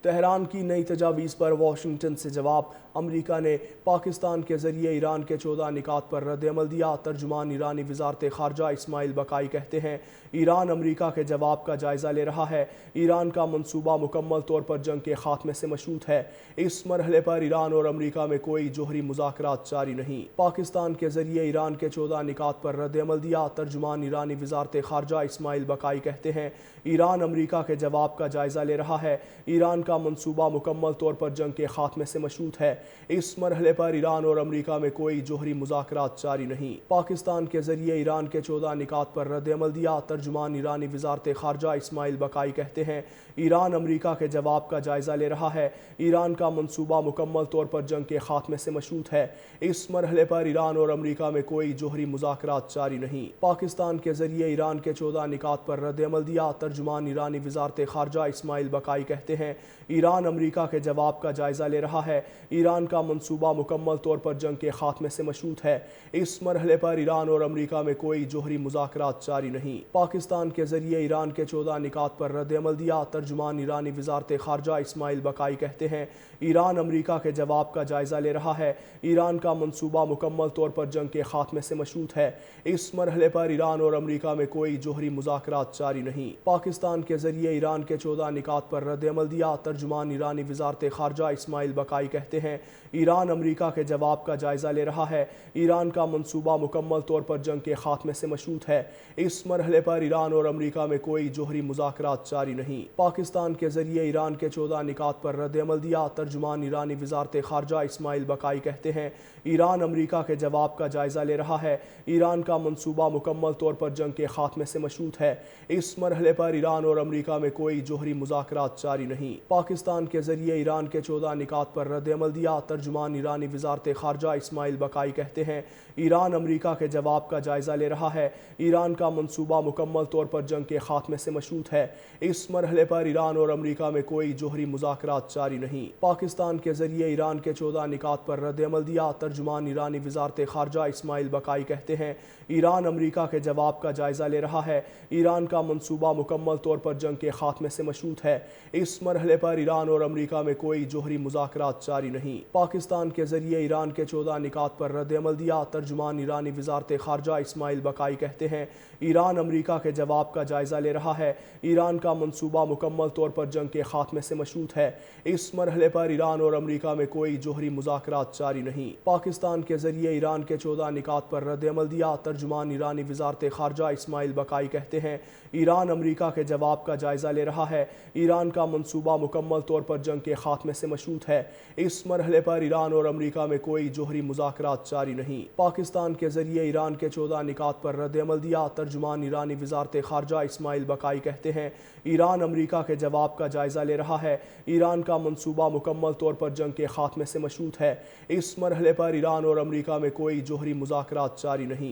Tehran کی نئی تجاویز پر واشنگٹن سے جواب۔ امریکہ نے پاکستان کے ذریعے ایران کے 14 نکات پر رد عمل دیا۔ ترجمان ایرانی وزارت خارجہ اسماعیل بقائی کہتے ہیں، ایران امریکہ کے جواب کا جائزہ لے رہا ہے۔ ایران کا منصوبہ مکمل طور پر جنگ کے خاتمے سے مشروط ہے۔ اس مرحلے پر ایران اور امریکہ میں کوئی جوہری مذاکرات جاری نہیں۔ پاکستان کے ذریعے ایران کے 14 نکات پر رد عمل دیا۔ ترجمان ایرانی وزارت خارجہ اسماعیل بقائی کہتے ہیں، ایران امریکہ کے جواب کا جائزہ لے رہا ہے۔ ایران کا منصوبہ مکمل طور پر جنگ کے خاتمے سے مشروط ہے۔ اس مرحلے پر ایران اور امریکہ میں کوئی جوہری مذاکرات جاری نہیں۔ پاکستان کے ذریعے ایران کے 14 نکات پر رد عمل دیا۔ ترجمان ایرانی وزارت خارجہ اسماعیل بقائی کہتے ہیں، ایران امریکہ کے جواب کا جائزہ لے رہا ہے۔ ایران کا منصوبہ مکمل طور پر جنگ کے خاتمے سے مشروط ہے۔ اس مرحلے پر ایران اور امریکہ میں کوئی جوہری مذاکرات جاری نہیں۔ پاکستان کے ذریعے ایران کے 14 نکات پر رد عمل دیا۔ ترجمان ایرانی وزارت خارجہ اسماعیل بقائی کہتے ہیں، ایران امریکہ کے جواب کا جائزہ لے رہا ہے۔ ایران کا منصوبہ مکمل طور پر جنگ کے خاتمے سے مشروط ہے۔ اس مرحلے پر ایران اور امریکہ میں کوئی جوہری مذاکرات جاری نہیں۔ پاکستان کے ذریعے ایران کے 14 نکات پر رد عمل دیا۔ ترجمان ایرانی وزارت خارجہ اسماعیل بقائی کہتے ہیں، ایران امریکہ کے جواب کا جائزہ لے رہا ہے۔ ایران کا منصوبہ مکمل طور پر جنگ کے خاتمے سے مشروط ہے۔ اس مرحلے پر ایران اور امریکہ میں کوئی جوہری مذاکرات جاری نہیں۔ پاکستان کے ذریعے ایران کے 14 نکات پر رد عمل دیا۔ ترجمان ایرانی وزارت خارجہ اسماعیل بقائی کہتے ہیں، ایران امریکہ کے جواب کا جائزہ لے رہا ہے۔ ایران کا منصوبہ مکمل طور پر جنگ کے خاتمے سے مشروط ہے۔ اس مرحلے پر ایران اور امریکہ میں کوئی جوہری مذاکرات جاری نہیں۔ پاکستان کے ذریعے ایران کے 14 نکات پر رد عمل دیا۔ ترجمان ایرانی وزارت خارجہ اسماعیل بقائی کہتے ہیں، ایران امریکہ کے جواب کا جائزہ لے رہا ہے۔ ایران کا منصوبہ مکمل طور پر جنگ کے خاتمے سے مشروط ہے۔ اس مرحلے پر ایران اور امریکہ میں کوئی جوہری مذاکرات جاری نہیں۔ پاکستان کے ذریعے ایران کے 14 نکات پر رد عمل دیا۔ ترجمان ایرانی وزارت خارجہ اسماعیل بقائی کہتے ہیں، ایران امریکہ کے جواب کا جائزہ لے رہا ہے۔ ایران کا منصوبہ مکمل طور پر جنگ کے خاتمے سے مشروط ہے۔ اس مرحلے پر ایران اور امریکہ میں کوئی جوہری مذاکرات جاری نہیں۔ پاکستان کے ذریعے ایران کے 14 نکات پر رد عمل دیا۔ ترجمان ایرانی وزارت خارجہ اسماعیل بقائی کہتے ہیں، ایران امریکہ کے جواب کا جائزہ لے رہا ہے۔ ایران کا منصوبہ مکمل طور پر جنگ کے خاتمے سے مشروط ہے۔ اس مرحلے پر ایران اور امریکہ میں کوئی جوہری مذاکرات جاری نہیں۔ پاکستان کے ذریعے ایران کے 14 نکات پر رد عمل دیا۔ ترجمان ایرانی وزارت خارجہ اسماعیل بقائی کہتے ہیں، ایران امریکہ کے جواب کا جائزہ لے رہا ہے۔ ایران کا منصوبہ مکمل طور پر جنگ کے خاتمے سے مشروط ہے۔ اس مرحلے پر ایران اور امریکہ میں کوئی جوہری مذاکرات جاری نہیں۔ پاکستان کے ذریعے ایران کے 14 نکات پر رد عمل دیا۔ ترجمان ایرانی وزارت خارجہ اسماعیل بقائی کہتے ہیں، ایران امریکہ کے جواب کا جائزہ لے رہا ہے۔ ایران کا منصوبہ مکمل طور پر جنگ کے خاتمے سے مشروط ہے۔ اس مرحلے پر ایران اور امریکہ میں کوئی جوہری مذاکرات جاری نہیں۔ پاکستان کے ذریعے ایران کے 14 نکات پر رد عمل دیا۔ ترجمان ایرانی وزارت خارجہ اسماعیل بقائی کہتے ہیں، ایران امریکہ کے جواب کا جائزہ لے رہا ہے۔ ایران کا منصوبہ مکمل طور پر جنگ کے خاتمے سے مشروط ہے۔ اس مرحلے پر ایران اور امریکہ میں کوئی جوہری مذاکرات جاری نہیں۔